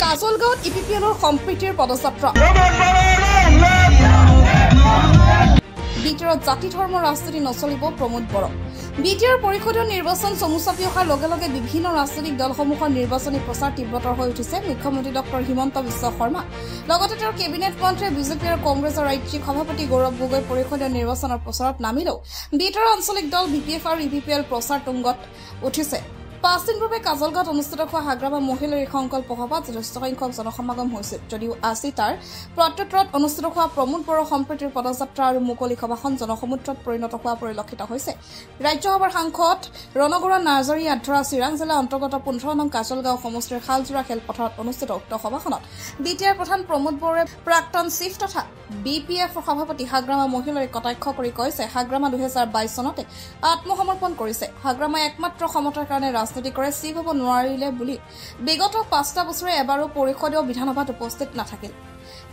কাজলগাঁৱত ইপিপিএলৰ সম্প্ৰীতিৰ পদযাত্ৰা বিটিআৰত জাতি ধৰ্মৰ ৰাজনীতি নচলিব প্ৰমোদ বড়ো বিটিআৰ পৰিষদীয় নিৰ্বাচন চমু চাপি অহাৰ লগে লগে বিভিন্ন ৰাজনৈতিক দলসমূহৰ নিৰ্বাচনী প্ৰচাৰ তীব্ৰতৰ হৈ উঠিছে মুখ্যমন্ত্ৰী ডক্টৰ হিমন্ত বিশ্ব শৰ্মা লগতে তেওঁৰ কেবিনেট মন্ত্ৰী বিজেপি আৰু কংগ্ৰেছৰ ৰাজ্যিক সভাপতি গৌৰৱ গগৈ পৰিষদীয় নিৰ্বাচনৰ প্ৰচাৰত নামিলেও বিটিআৰ আঞ্চলিক দল বিপিএফ আৰু ইপিপিএল প্ৰচাৰ তুংগত উঠিছে 5 দিন পূৰ্বে কাজলগাঁৱত অনুষ্ঠিত হোৱা হাগ্ৰামা মহিলাৰ এই সংকল্প সভাত যথেষ্ট সংখ্যক জনসমাগম হৈছিল যদিও আজি তাৰ প্ৰত্যুত্তৰত অনুষ্ঠিত হোৱা প্ৰমোদ বড়ো সম্প্ৰীতিৰ পদযাত্ৰা আৰু মুকলি সভাখন জনসমুদ্ৰত পৰিণত হোৱা পৰিলক্ষিত হৈছে ৰাজ্যসভাৰ সাংসদ ৰণগৌৰা নাৰ্জাৰী আধ্ৰা চিৰাং জিলা অন্তৰ্গত 15 নং কাজলগাঁও সমষ্টিৰ খালজোৰা খেলপথাৰত অনুষ্ঠিত উক্ত সভাখনত বিটিআৰ প্ৰধান প্ৰমোদ বড়োৱে প্ৰাক্তন চিফ তথা বিপিএফ সভাপতি হাগ্ৰামা মহিলাৰ কটাক্ষ কৰি কৈছে হাগ্ৰামা 2022 চনতে আত্মসমৰ্পণ কৰিছে হাগ্ৰামাই একমাত্ৰ সমতাৰ কাৰণে ৰাজনীতি কৰে চিফ হ'ব নোৱাৰিলে বুলি বিগত 5টা বছৰে এবাৰো পৰিষদীয় বিধানসভাত উপস্থিত নাথাকিল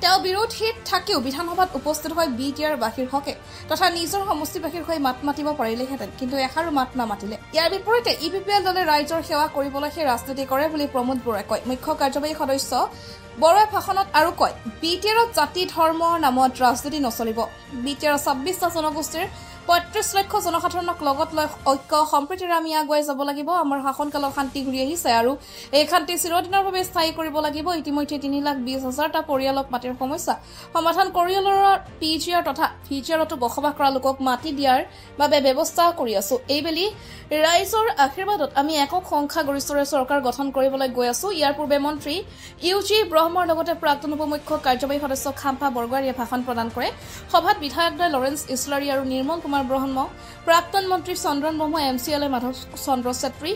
তেওঁ বিৰোধীত থাকিও বিধানসভাত উপস্থিত হৈ বিটিআৰ বাহিৰ হকে তথা নিজৰ সমষ্টিবাসীৰ হৈ মাত মাতিব পাৰিলেহেঁতেন কিন্তু এষাৰো মাত নামাতিলে ইয়াৰ বিপৰীতে ইপিপিএল দলে ৰাইজৰ সেৱা কৰিবলৈ সেই ৰাজনীতি কৰে বুলি প্ৰমোদ বড়োৱে কয় মুখ্য কাৰ্যবাহী সদস্য বড়োৱে ভাষণত আৰু কয় বিটিআৰত জাতি ধৰ্মৰ নামত ৰাজনীতি নচলিব বিটিআৰ 26টা জনগোষ্ঠীৰ 35 লক্ষ জনসাধাৰণক লগত লৈ ঐক্য সম্প্ৰীতিৰে আমি আগুৱাই যাব লাগিব আমাৰ শাসনকালত শান্তি ঘূৰি আহিছে আৰু এই শান্তি চিৰদিনৰ বাবে স্থায়ী কৰিব লাগিব ইতিমধ্যে 3,20,000টা পৰিয়ালক মাটিৰ সমস্যা সমাধান কৰিলৰ পিজিআৰ তথা ভিজিআৰতো বসবাস কৰা লোকক মাটি দিয়াৰ বাবে ব্যৱস্থা কৰি আছো এইবেলি ৰাইজৰ আশীৰ্বাদত আমি একক সংখ্যাগৰিষ্ঠৰে চৰকাৰ গঠন কৰিবলৈ গৈ আছো ইয়াৰ পূৰ্বে মন্ত্ৰী ইউজি ব্ৰহ্মৰ লগতে প্ৰাক্তন উপমুখ্য কাৰ্যবাহী সদস্য খাম্পা বৰগোহাঁইয়ে ভাষণ প্ৰদান কৰে সভাত বিধায়কদ্বয় লৰেন্স ইছলাৰী আৰু নিৰ্মল কুমাৰ ব্ৰহ্ম প্ৰাক্তন মন্ত্ৰী চন্দ্ৰন ব্ৰহ্ম এমচিএলএ মাধৱ চন্দ্ৰ চেত্ৰী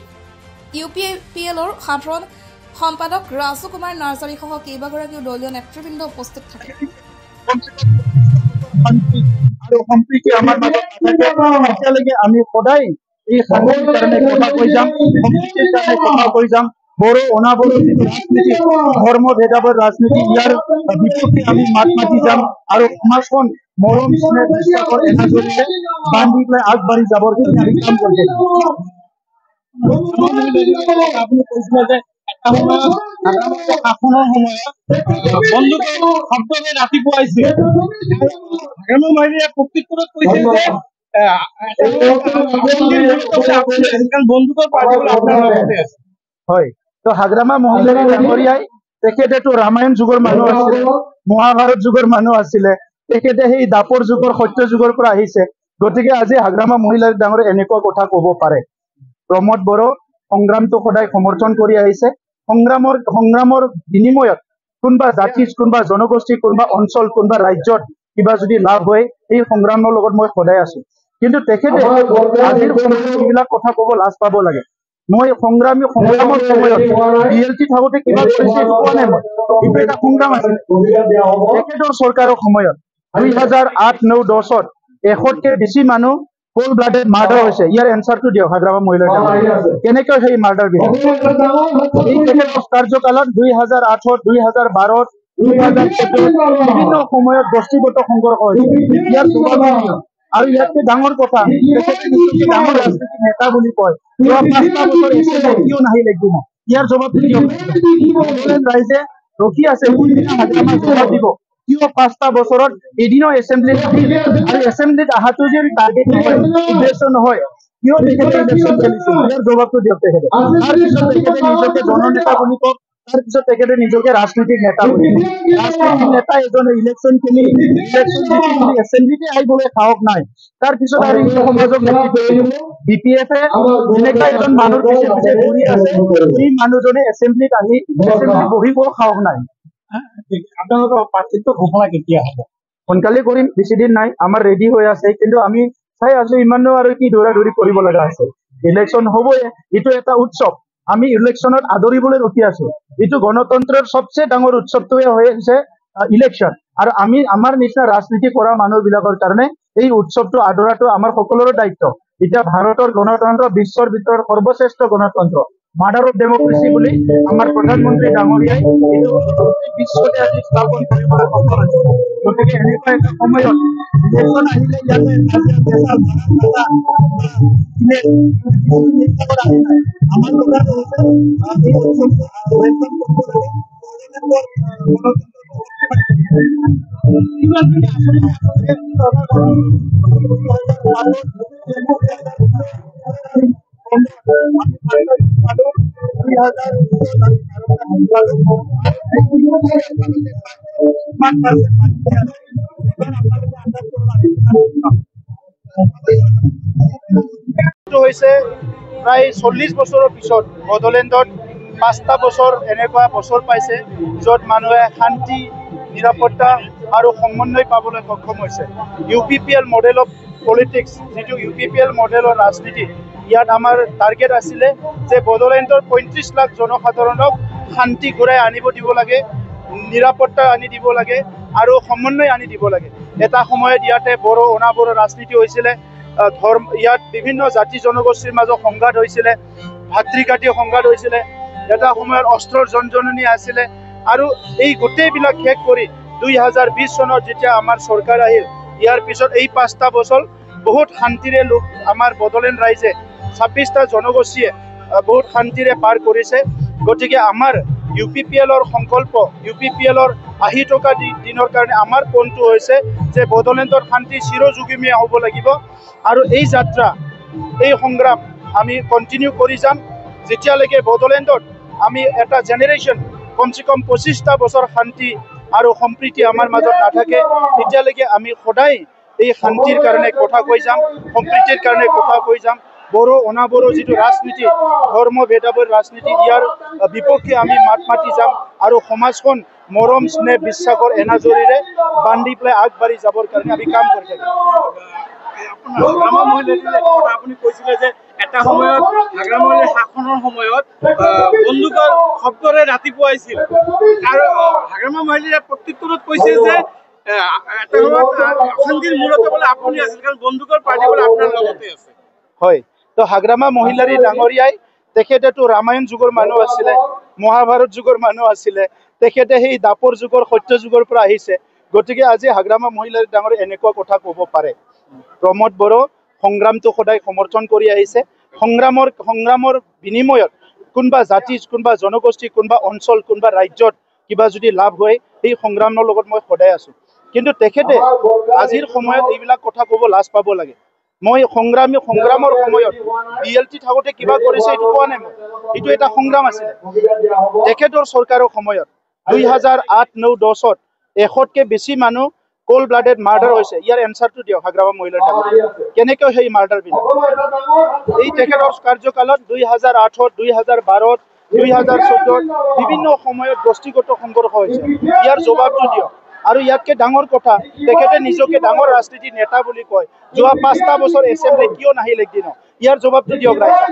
ইউপিএলৰ সাধাৰণ সম্পাদক ৰাজু কুমাৰ নাৰ্জাৰী সহ কেইবাগৰাকীও দলীয় নেতৃবৃন্দ উপস্থিত থাকে আৰু সম্প্ৰীতি আমাৰ মাজত এতিয়ালৈকে আমি সদায় এই শান্তিৰ কাৰণে কথা কৈ যাম সম্প্ৰীতিৰ কাৰণে কথা কৈ যাম বড়ো অনাবড়ো ৰাজনীতি ধৰ্ম ভেদাভেদ ৰাজনীতি ইয়াৰ বিপক্ষে আমি মাত মাতি যাম আৰু সমাজখন মৰম স্নেহ বিশ্বাসৰ এনাজৰিৰে বান্ধি পেলাই আগবাঢ়ি যাবৰ কাৰণে আমি কাম কৰি আপুনি কৈছিলে যে শাসনৰ সময়ত বন্ধুকে শব্দৰে ৰাতিপুৱা আহিছিল প্ৰত্যুত্তৰত কৈছে যে বন্ধুকৰ পাৰ্টি আপোনাৰ লগতে আছে হয় তো হাগ্ৰামা মহিলাৰী ডাঙৰীয়াই তেখেতেতো ৰামায়ণ যুগৰ মানুহ আছিলে মহাভাৰত যুগৰ মানুহ আছিলে তেখেতে সেই দাপৰ যুগৰ সত্য যুগৰ পৰা আহিছে গতিকে আজি হাগ্ৰামা মহিলাৰী ডাঙৰীয়া এনেকুৱা কথা ক'ব পাৰে প্ৰমোদ বড়ো সংগ্ৰামটো সদায় সমৰ্থন কৰি আহিছে সংগ্ৰামৰ বিনিময়ত কোনোবা জাতি কোনোবা জনগোষ্ঠী কোনোবা অঞ্চল কোনোবা ৰাজ্যত কিবা যদি লাভ হয় এই সংগ্ৰামৰ লগত মই সদায় আছো কিন্তু তেখেতে আজিৰ এইবিলাক কথা ক'ব লাজ পাব লাগে মই সংগ্ৰামৰ সময়ত বিএলটি থাকোঁতে কিবা কৰিছে কোৱা নাই মই কিন্তু এটা সংগ্ৰাম আছিল তেখেতৰ চৰকাৰৰ সময়ত 2008-9-10ত 100তকৈ বেছি মানুহ কোল্ড ব্লাডেড মাৰ্ডাৰ হৈছে ইয়াৰ এনচাৰটো দিয়ক হাগ্ৰামা মহিলাৰ কেনেকৈ সেই মাৰ্ডাৰ এই তেখেতৰ কাৰ্যকালত 2008-ত 2012-ত 2014 বিভিন্ন সময়ত গোষ্ঠীগত সংঘৰ্ষ হৈছে ইয়াৰ আৰু ইয়াতকে ডাঙৰ কথা ডাঙৰ ৰাজনীতিক নেতা বুলি কয় 5টা বছৰ কিয় নাহিল একদিন ইয়াৰ জবাবটো দিয়ক ৰাইজে ৰখি আছে হাগ্ৰামাক জবাব দিব কিয় 5টা বছৰত এদিনো এছেম্বলিত আৰু এছেম্বলিত অহাটো যেন টাৰ্গেট নহয় উদ্দেশ্য নহয় কিয় তেখেতে ইলেকশ্যন খেলিছিল ইয়াৰ জবাবটো দিয়ক তেখেতে তাৰপিছত তেখেতে নিজকে জননেতা বুলি কওক তাৰপিছত তেখেতে নিজকে ৰাজনৈতিক নেতা বুলি ৰাজনৈতিক নেতা এজনে ইলেকশ্যন খেলি এছেম্বলিতে আহিবলৈ সাহস নাই তাৰপিছত আৰু সমাজক বিপিএফে এনেকুৱা এজন মানুহৰ পিছে ঘূৰি আছে যি মানুহজনে এছেম্বলিত আহি এছেম্বলিত বহিব সাহস নাই আপোনালোকৰ প্ৰাৰ্থিত্ব ঘোষণা কেতিয়া হ'ব সোনকালে কৰিম বেছি দিন নাই আমাৰ ৰেডি হৈ আছে কিন্তু আমি চাই আছো ইমানো আৰু কি দৌৰা-দৌৰি কৰিব লগা আছে ইলেকশ্যন হ'বই এইটো এটা উৎসৱ আমি ইলেকশ্যনত আদৰিবলৈ ৰখি আছো এইটো গণতন্ত্ৰৰ সবচে ডাঙৰ উৎসৱটোৱে হৈছে ইলেকশ্যন আৰু আমি আমাৰ নিচিনা ৰাজনীতি কৰা মানুহবিলাকৰ কাৰণে এই উৎসৱটো আদৰাটো আমাৰ সকলোৰে দায়িত্ব এতিয়া ভাৰতৰ গণতন্ত্ৰ বিশ্বৰ ভিতৰত সৰ্বশ্ৰেষ্ঠ গণতন্ত্ৰ মাদাৰ অফ ডেমক্ৰেসি বুলি আমাৰ প্ৰধানমন্ত্ৰী ডাঙৰীয়াই এইটো বিশ্বতে আজি স্থাপন কৰিবলৈ সক্ষম হৈছে গতিকে এনেকুৱা এটা সময়ত ইলেকশ্যন আহিলে ইয়াতে আমাৰ প্ৰায় 40 বছৰৰ পিছত বড়োলেণ্ডত 5টা বছৰ এনেকুৱা বছৰ পাইছে য'ত মানুহে শান্তি নিৰাপত্তা আৰু সমন্বয় পাবলৈ সক্ষম হৈছে। UPPL মডেল অফ পলিটিক্স যিটো UPPL মডেলৰ ৰাজনীতি ইয়াত আমাৰ টাৰ্গেট আছিলে যে বড়োলেণ্ডৰ 35 লাখ জনসাধাৰণক শান্তি ঘূৰাই আনিব দিব লাগে, নিৰাপত্তা আনি দিব লাগে আৰু সমন্বয় আনি দিব লাগে। এটা সময়ত ইয়াতে বড়ো অনাবড়ো ৰাজনীতি হৈছিলে, ধৰ্ম ইয়াত বিভিন্ন জাতি জনগোষ্ঠীৰ মাজত সংঘাত হৈছিলে, ভাতৃঘাতী সংঘাত হৈছিলে, এটা সময়ত অস্ত্ৰৰ জনজননী আছিলে আৰু এই গোটেইবিলাক শেষ কৰি 2020 চনত যেতিয়া আমাৰ চৰকাৰ আহিল ইয়াৰ পিছত এই 5টা বছৰ বহুত শান্তিৰে লোক আমাৰ বড়োলেণ্ড ৰাইজে 26টা জনগোষ্ঠীয়ে বহুত শান্তিৰে পাৰ কৰিছে। গতিকে আমাৰ UPPLৰ সংকল্প UPPLৰ 80 টকা দিনৰ কাৰণে আমাৰ পইণ্টটো হৈছে যে বড়োলেণ্ডৰ শান্তি চিৰযুগমীয়া হ'ব লাগিব আৰু এই যাত্ৰা এই সংগ্ৰাম আমি কণ্টিনিউ কৰি যাম যেতিয়ালৈকে বড়োলেণ্ডত আমি এটা জেনেৰেশ্যন কমচে কম 25টা বছৰ শান্তি আৰু সম্প্ৰীতি আমাৰ মাজত নাথাকে তেতিয়ালৈকে আমি সদায় এই শান্তিৰ কাৰণে কথা কৈ যাম, সম্প্ৰীতিৰ কাৰণে কথা কৈ যাম। বড়ো অনাবড়ো যিটো ৰাজনীতি ধৰ্ম ভেদাভেদ ৰাজনীতি ইয়াৰ বিপক্ষে আমি মাত মাতি যাম আৰু সমাজখন মৰম স্নেহ বিশ্বাসৰ এনাজৰীৰে বান্ধি পেলাই আগবাঢ়ি যাবৰ কাৰণে আমি কাম কৰি থাকিম। আপুনি কৈছিলে যে এটা সময়ত হাগ্ৰামলীৰ শাসনৰ সময়ত বন্দুকৰ শব্দৰে ৰাতিপুৱাইছিল আৰু হাগ্ৰামা মহিলাৰ প্ৰত্যুত্তৰত কৈছে যে এটা সময়ত অশান্তিৰ মূলতে বোলে আপুনি আছিল কাৰণ বন্দুকৰ পাৰ্টি বোলে আপোনাৰ লগতে আছে। হয়, তো হাগ্ৰামা মহিলাৰী ডাঙৰীয়াই তেখেতেতো ৰামায়ণ যুগৰ মানুহ আছিলে, মহাভাৰত যুগৰ মানুহ আছিলে, তেখেতে সেই দাপৰ যুগৰ সত্য যুগৰ পৰা আহিছে। গতিকে আজি হাগ্ৰামা মহিলাৰী ডাঙৰীয়া এনেকুৱা কথা ক'ব পাৰে। প্ৰমোদ বড়ো সংগ্ৰামটো সদায় সমৰ্থন কৰি আহিছে। সংগ্ৰামৰ বিনিময়ত কোনোবা জাতি, কোনোবা জনগোষ্ঠী, কোনোবা অঞ্চল, কোনোবা ৰাজ্যত কিবা যদি লাভ হয় সেই সংগ্ৰামৰ লগত মই সদায় আছোঁ। কিন্তু তেখেতে আজিৰ সময়ত এইবিলাক কথা ক'ব লাজ পাব লাগে। মই সংগ্ৰামৰ সময়ত BLT থাকোঁতে কিবা কৰিছে এইটো কোৱা নাই, মই এইটো এটা সংগ্ৰাম আছিলে। তেখেতৰ চৰকাৰৰ সময়ত 2008, 9, 10ত 100তকৈ বেছি মানুহ কোল্ড ব্লাডেড মাৰ্ডাৰ হৈছে। ইয়াৰ এনচাৰটো দিয়ক হাগ্ৰামা মহিলাৰ ডাঙৰীয়া, কেনেকৈ সেই মাৰ্ডাৰবিলাক এই তেখেতৰ কাৰ্যকালত 2008ত, 2012ত, 2014ত বিভিন্ন সময়ত গোষ্ঠীগত সংঘৰ্ষ হৈছে। ইয়াৰ জবাবটো দিয়ক। আৰু ইয়াতকৈ ডাঙৰ কথা, তেখেতে নিজকে ডাঙৰ ৰাজনীতি নেতা বুলি কয়। যোৱা 5টা বছৰ এছেম্বলি কিয় নাহিল একদিনো? ইয়াৰ জবাবটো দিয়ক ৰাইজে।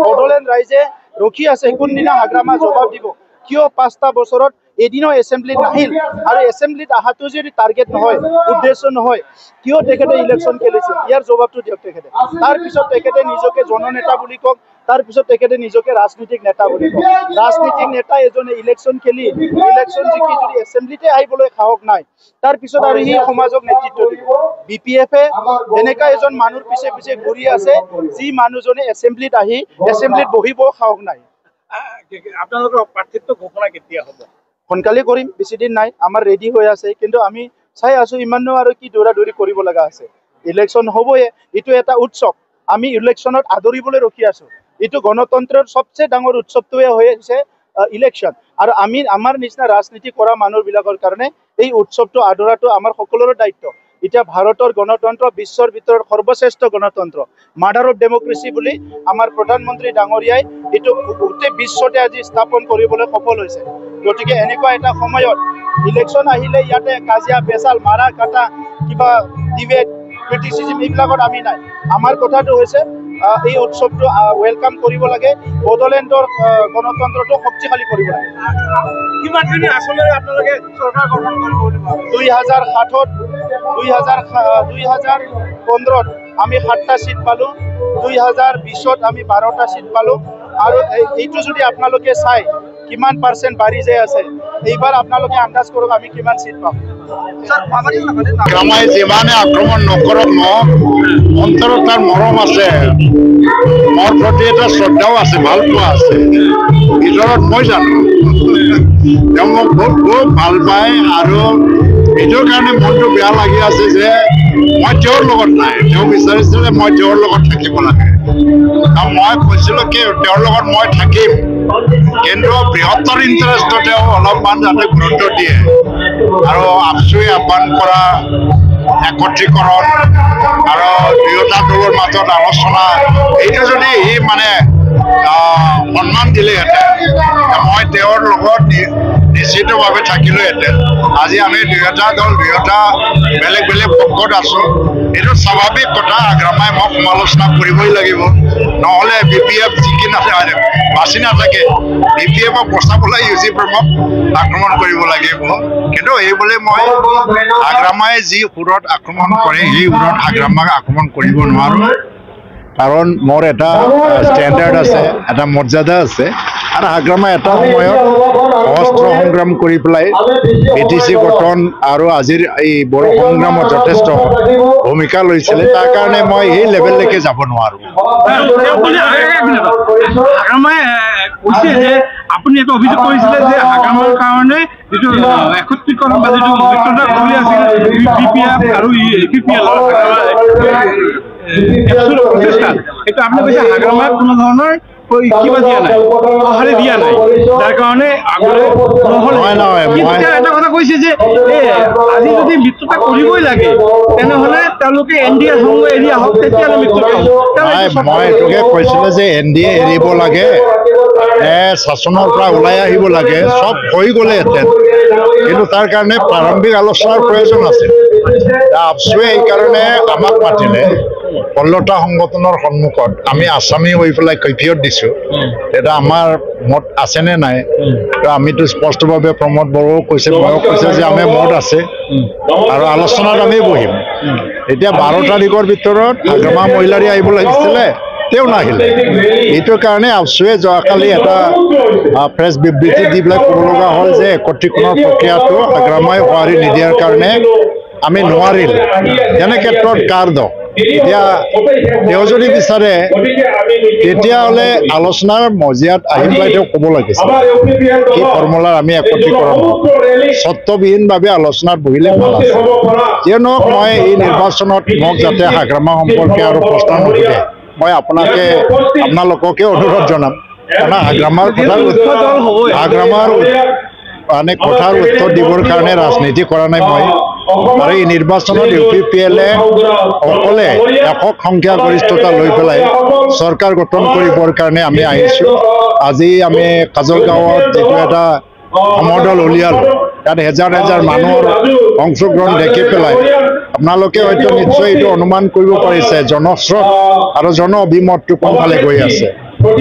বড়োলেণ্ড ৰাইজে ৰখি আছে কোনদিনা হাগ্ৰামা জবাব দিব। কিয় 5টা বছৰত এদিনো এছেম্বলিত নাহিল আৰু এছেম্বলিত অহাটো যদি টাৰ্গেট নহয়, উদ্দেশ্য নহয়, কিয় তেখেতে ইলেকশ্যন খেলিছিল? ইয়াৰ জবাবটো দিয়ক তেখেতে। তাৰপিছত তেখেতে নিজকে জননেতা বুলি কওক, তাৰপিছত তেখেতে নিজকে ৰাজনীতিক নেতা বুলি কওক। ৰাজনীতিক নেতা এজনে ইলেকশ্যন খেলি ইলেকশ্যন জিকি যদি এছেম্বলিতে আহিবলৈ সাহস নাই, তাৰপিছত আৰু সি সমাজক নেতৃত্ব দিব। BPF-এ এনেকুৱা এজন মানুহৰ পিছে পিছে ঘূৰি আছে যি মানুহজনে এছেম্বলিত আহি এছেম্বলিত বহিব সাহস নাই। আপোনালোকৰ প্ৰাৰ্থিত্ব ঘোষণা কেতিয়া হ'ব? সোনকালে কৰিম, বেছি দিন নাই। আমাৰ ৰেডি হৈ আছে, কিন্তু আমি চাই আছোঁ ইমানো আৰু কি দৌৰা দৌৰি কৰিব লগা আছে। ইলেকশ্যন হ'বয়ে, এইটো এটা উৎসৱ। আমি ইলেকশ্যনত আদৰিবলৈ ৰখি আছোঁ। এইটো গণতন্ত্ৰৰ সবচে ডাঙৰ উৎসৱটোৱে হৈছে ইলেকশ্যন। আৰু আমাৰ নিচিনা ৰাজনীতি কৰা মানুহবিলাকৰ কাৰণে এই উৎসৱটো আদৰাটো আমাৰ সকলোৰে দায়িত্ব। এতিয়া ভাৰতৰ গণতন্ত্ৰ বিশ্বৰ ভিতৰত সৰ্বশ্ৰেষ্ঠ গণতন্ত্ৰ, মাদাৰ অফ ডেমক্ৰেচি বুলি আমাৰ প্ৰধানমন্ত্ৰী ডাঙৰীয়াই এইটো গোটেই বিশ্বতে আজি স্থাপন কৰিবলৈ সফল হৈছে। গতিকে এনেকুৱা এটা সময়ত ইলেকশ্যন আহিলে ইয়াতে কাজিয়া পেচাল মাৰা কাটা কিবা ডিবেট ক্ৰিটিচিজম এইবিলাকত আমি নাই। আমাৰ কথাটো হৈছে এই উৎসৱটো ৱেলকাম কৰিব লাগে, বড়োলেণ্ডৰ গণতন্ত্ৰটো শক্তিশালী কৰিব লাগে। কিমানখিনি আচলতে আপোনালোকে চৰকাৰ গঠন কৰিব বুলি ভাবে? 2007ত 2015ত আমি 7টা ছিট পালোঁ, 2020ত আমি 12টা ছিট পালোঁ। আৰু এইটো যদি আপোনালোকে চাই কিমান পাৰ্চেণ্ট বাঢ়ি যাই আছে, এইবাৰ আপোনালোকে আন্দাজ কৰক আমি কিমান ছিট পাম। গ্ৰামাই যিমানে আক্ৰমণ নকৰক অন্তৰত তাৰ মৰম আছে, মোৰ প্ৰতি এটা শ্ৰদ্ধাও আছে, ভাল পোৱা আছে ভিতৰত। মই জানো তেওঁ মোক খুব ভাল পায় আৰু এইটোৰ কাৰণে মনটো বেয়া লাগি আছে যে মই তেওঁৰ লগত নাই। তেওঁ বিচাৰিছিলে মই তেওঁৰ লগত থাকিব লাগে আৰু মই কৈছিলোঁ কি তেওঁৰ লগত মই থাকিম, কিন্তু বৃহত্তৰ ইণ্টাৰেষ্টত তেওঁ অলপমান যাতে গুৰুত্ব দিয়ে আৰু আপচুৱে আহ্বান কৰা একত্ৰীকৰণ আৰু দুয়োটা দলৰ মাজত আলোচনা এইটো যদি সি মানে সন্মান দিলেহেঁতেন মই তেওঁৰ লগত নিশ্চিতভাৱে থাকিলোহেঁতেন। আজি আমি দুয়োটা দল দুয়োটা বেলেগ বেলেগ পক্ষত আছোঁ, এইটো স্বাভাৱিক কথা। আগ্ৰামাই মোক সমালোচনা কৰিবই লাগিব, নহ'লে BPF জিকি নাথাকে বাচি নাথাকে। BPFক বচাবলৈ ইউজি ব্ৰহ্মক আক্ৰমণ কৰিব লাগিব, কিন্তু এইবুলি মই আগ্ৰামাই যি সুৰত আক্ৰমণ কৰে সেই সুৰত আগ্ৰামাক আক্ৰমণ কৰিব নোৱাৰোঁ, কাৰণ মোৰ এটা ষ্টেণ্ডাৰ্ড আছে, এটা মৰ্যাদা আছে। আৰু আগ্ৰামাই এটা সময়ত অস্ত্ৰ সংগ্ৰাম কৰি পেলাই BTC গঠন আৰু আজিৰ এই বড়ো সংগ্ৰামত যথেষ্ট ভূমিকা লৈছিলে, তাৰ কাৰণে মই সেই লেভেললৈকে যাব নোৱাৰোঁ। আগ্ৰামাই কৈছে যে আপুনি এটা অভিযোগ কৰিছিলে যে আগ্ৰামাৰ কাৰণে যিটো একত্ৰীকৰণ বা যিটো মিত্ৰতা কৰি আছিল BPF আৰু UPPL এইটো আপুনি কৈছে আগ্ৰামাই কোনো ধৰণৰ কিবা দিয়া নাই, সঁহাৰি দিয়া নাই, যাৰ কাৰণে এটা কথা কৈছে যে আজি যদি মিত্ৰতা কৰিবই লাগে তেনেহ'লে তেওঁলোকে NDA সংঘ এৰি আহক, তেতিয়াহ'লে মিত্ৰতা হ'ব। মই এইটোকে কৈছিলোঁ যে NDA এৰিব লাগে, শাসনৰ পৰা ওলাই আহিব লাগে, চব হৈ গ'লেহেঁতেন, কিন্তু তাৰ কাৰণে প্ৰাৰম্ভিক আলোচনাৰ প্ৰয়োজন আছে। আপচুৱে এইকাৰণে আমাক মাতিলে 16টা সংগঠনৰ সন্মুখত আমি আছামী হৈ পেলাই কৈফিয়ত দিছোঁ, এতিয়া আমাৰ মত আছেনে নাই। আমিতো স্পষ্টভাৱে প্ৰমোদ বড়োও কৈছে, ময়ো কৈছে যে আমাৰ মত আছে আৰু আলোচনাত আমি বহিম। এতিয়া 12 তাৰিখৰ ভিতৰত আগ্ৰামা মহিলাৰী আহিব লাগিছিলে, তেওঁ নাহিলে। এইটোৰ কাৰণে আপচুৱে যোৱাকালি এটা প্ৰেছ বিবৃতি দি পেলাই ক'ব লগা হ'ল যে একত্ৰীকৰণৰ প্ৰক্ৰিয়াটো আগ্ৰামাই সঁহাৰি নিদিয়াৰ কাৰণে আমি নোৱাৰিলোঁ। তেনে ক্ষেত্ৰত কাৰ দোষ? এতিয়া তেওঁ যদি বিচাৰে তেতিয়াহ'লে আলোচনাৰ মজিয়াত আহি পেলাই তেওঁ ক'ব লাগিছিল কি ফৰ্মুলাৰ আমি একত্ৰীকৰণ হওঁ, স্বত্ববিহীনভাৱে আলোচনাত বহিলে ভাল আছে। কিয়নো মই এই নিৰ্বাচনত মোক যাতে আগ্ৰামা সম্পৰ্কে আৰু প্ৰশ্ন নুসুধে, মই আপোনালোককে অনুৰোধ জনাম, কাৰণ আগ্ৰামাৰ মানে কথাৰ উত্তৰ দিবৰ কাৰণে ৰাজনীতি কৰা নাই মই। আৰু এই নিৰ্বাচনত UPPL অকলে একক সংখ্যাগৰিষ্ঠতা লৈ পেলাই চৰকাৰ গঠন কৰিবৰ কাৰণে আমি আহিছোঁ। আজি আমি কাজলগাঁৱত যিটো এটা সমদল উলিয়ালোঁ, তাত হেজাৰ হেজাৰ মানুহৰ অংশগ্ৰহণ দেখি পেলাই আপোনালোকে হয়তো নিশ্চয় এইটো অনুমান কৰিব পাৰিছে জনস্ৰোত আৰু জন অভিমতটো কোনফালে গৈ আছে।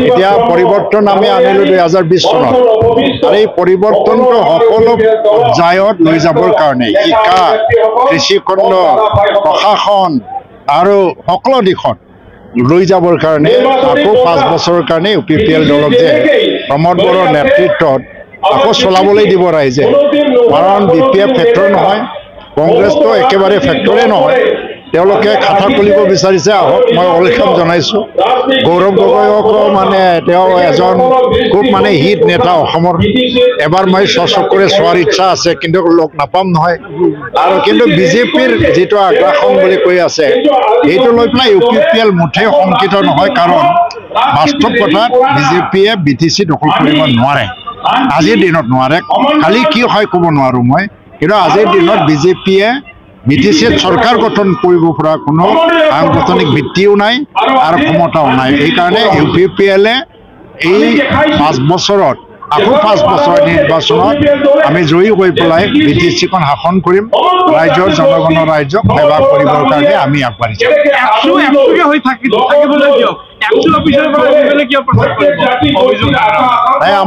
এতিয়া পৰিৱৰ্তন আমি আনিলোঁ 2020 চনত, আৰু এই পৰিৱৰ্তনটো সকলো পৰ্যায়ত লৈ যাবৰ কাৰণে শিক্ষা, কৃষিখণ্ড, প্ৰশাসন আৰু সকলো দিশত লৈ যাবৰ কাৰণে আকৌ 5 বছৰৰ কাৰণে UPPL দলক যে প্ৰমোদ বড়োৰ নেতৃত্বত আকৌ চলাবলৈ দিব ৰাইজে, কাৰণ BPF ফেক্টৰ নহয়, কংগ্ৰেছটো একেবাৰে ফেক্টৰে নহয়। তেওঁলোকে খাতা খুলিব বিচাৰিছে, আহক, মই ৱেলকাম জনাইছোঁ। গৌৰৱ গগৈকো মানে তেওঁ এজন খুব মানে হিট নেতা অসমৰ, এবাৰ মই চকুৰে চোৱাৰ ইচ্ছা আছে, কিন্তু লগ নাপাম নহয়। আৰু কিন্তু BJPৰ যিটো আগ্ৰাসন বুলি কৈ আছে, এইটো লৈ পেলাই UPPL মুঠেই শংকিত নহয়, কাৰণ বাস্তৱ কথাত BJPয়ে BTC দখল কৰিব নোৱাৰে, আজিৰ দিনত নোৱাৰে। কালি কি হয় ক'ব নোৱাৰোঁ মই, কিন্তু আজিৰ দিনত BJPয়ে BTCত চৰকাৰ গঠন কৰিব পৰা কোনো সাংগঠনিক ভিত্তিও নাই আৰু ক্ষমতাও নাই। এইকাৰণে UPPLে এই 5 বছৰত আকৌ 5 বছৰ নিৰ্বাচনত আমি জয়ী হৈ পেলাই BTCখন শাসন কৰিম, ৰাইজৰ জনগণৰ ৰাইজক সেৱা কৰিবৰ কাৰণে আমি আগবাঢ়িছোঁ।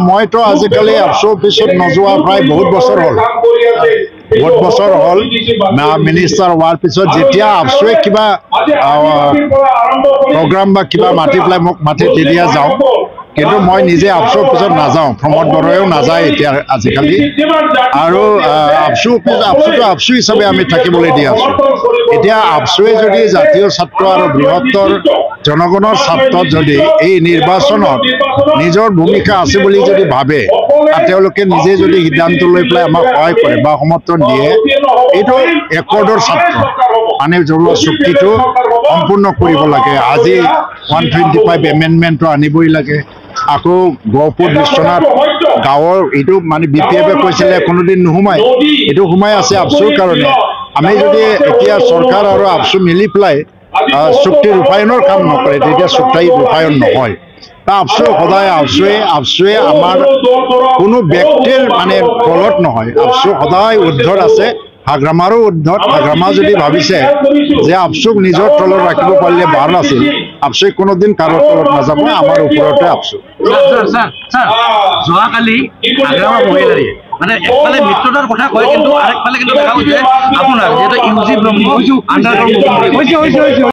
মইতো আজিকালি আপচু অফিচত নোযোৱা প্ৰায় বহুত বছৰ হ'ল, মিনিষ্টাৰ হোৱাৰ পিছত যেতিয়া আপচুৱে কিবা প্ৰগ্ৰাম বা কিবা মাতি পেলাই মোক মাতি তেতিয়া যাওঁ, কিন্তু মই নিজে আবছু অফিচত নাযাওঁ, প্ৰমোদ বড়াইও নাযায় এতিয়া আজিকালি। আৰু আবছুটো আবছু হিচাপে আমি থাকিবলৈ দি আছোঁ। এতিয়া আবছুৱে যদি জাতীয় ছাত্ৰ আৰু বৃহত্তৰ জনগণৰ স্বাৰ্থত যদি এই নিৰ্বাচনত নিজৰ ভূমিকা আছে বুলি যদি ভাবে আৰু তেওঁলোকে নিজে যদি সিদ্ধান্ত লৈ পেলাই আমাক সহায় কৰে বা সমৰ্থন দিয়ে, এইটো একৰ্ডৰ ছাত্ৰ মানে জ্বলোৱা চুক্তিটো সম্পূৰ্ণ কৰিব লাগে। আজি 125 এমেণ্ডমেণ্টটো আনিবই লাগে। আকৌ গহপুৰ বিশ্বনাথ গাঁৱৰ এইটো মানে BPF-এ কৈছিলে কোনোদিন নোসোমায়, এইটো সোমাই আছে আবছুৰ কাৰণে। আমি যদি এতিয়া চৰকাৰ আৰু আবছু মিলি পেলাই চুক্তি ৰূপায়ণৰ কাম নকৰে, তেতিয়া চুক্তি ৰূপায়ণ নহয়। আবছু সদায় আবছুৱে আমাৰ কোনো ব্যক্তিৰ মানে তলত নহয়, আবছু সদায় উৰ্ধত আছে। হাগ্ৰামাৰো উৰ্ধত। হাগ্ৰামা যদি ভাবিছে যে আবছুক নিজৰ তলত ৰাখিব পাৰিলে ভাল আছিল, আবছুৱে কোনোদিন কাৰো তলত নাযাব, আমাৰ ওপৰতে আবছু। যোৱাকালি হাগ্ৰামা মহিলাৰীয়ে মানে একফালে মিত্ৰতাৰ কথা কয়, কিন্তু আৰেকফালে কিন্তু দেখা গৈছে আপোনাৰ যিহেতু UG আণ্ডাৰগ্ৰাউণ্ড